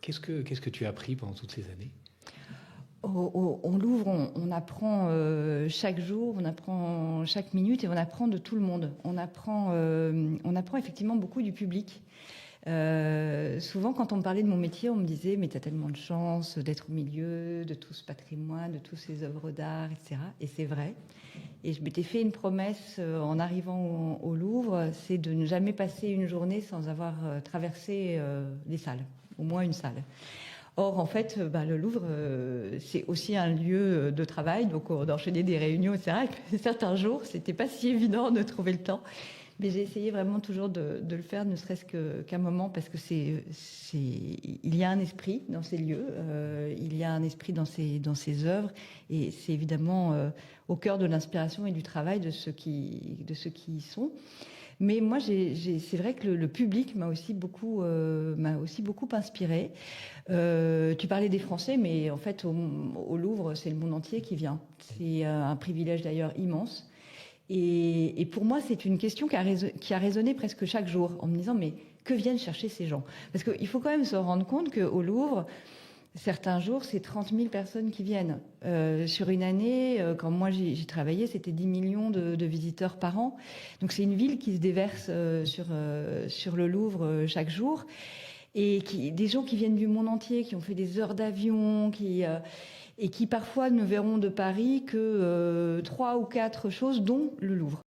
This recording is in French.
Qu'est-ce que tu as appris pendant toutes ces années? Au Louvre, on apprend chaque jour, on apprend chaque minute et on apprend de tout le monde. On apprend effectivement beaucoup du public. Souvent, quand on me parlait de mon métier, on me disait mais t'as tellement de chance d'être au milieu de tout ce patrimoine, de toutes ces œuvres d'art, etc. Et c'est vrai. Et je m'étais fait une promesse en arrivant au Louvre, c'est de ne jamais passer une journée sans avoir traversé les salles, au moins une salle. Or, en fait, le Louvre, c'est aussi un lieu de travail, donc on enchaînait des réunions, etc. Et certains jours, c'était pas si évident de trouver le temps. Mais j'ai essayé vraiment toujours de le faire, ne serait-ce qu'un moment, parce que il y a un esprit dans ces lieux, il y a un esprit dans ces œuvres, et c'est évidemment au cœur de l'inspiration et du travail de ceux qui y sont. Mais moi, c'est vrai que le public m'a aussi beaucoup inspiré. Tu parlais des Français, mais en fait, au Louvre, c'est le monde entier qui vient. C'est un privilège d'ailleurs immense. Et pour moi, c'est une question qui a résonné presque chaque jour, en me disant, mais que viennent chercher ces gens? Parce qu'il faut quand même se rendre compte qu'au Louvre, certains jours, c'est 30 000 personnes qui viennent. Sur une année, quand moi j'ai travaillé, c'était 10 millions de visiteurs par an. Donc c'est une ville qui se déverse sur le Louvre chaque jour. Et des gens qui viennent du monde entier, qui ont fait des heures d'avion, et qui parfois ne verront de Paris que 3 ou 4 choses, dont le Louvre.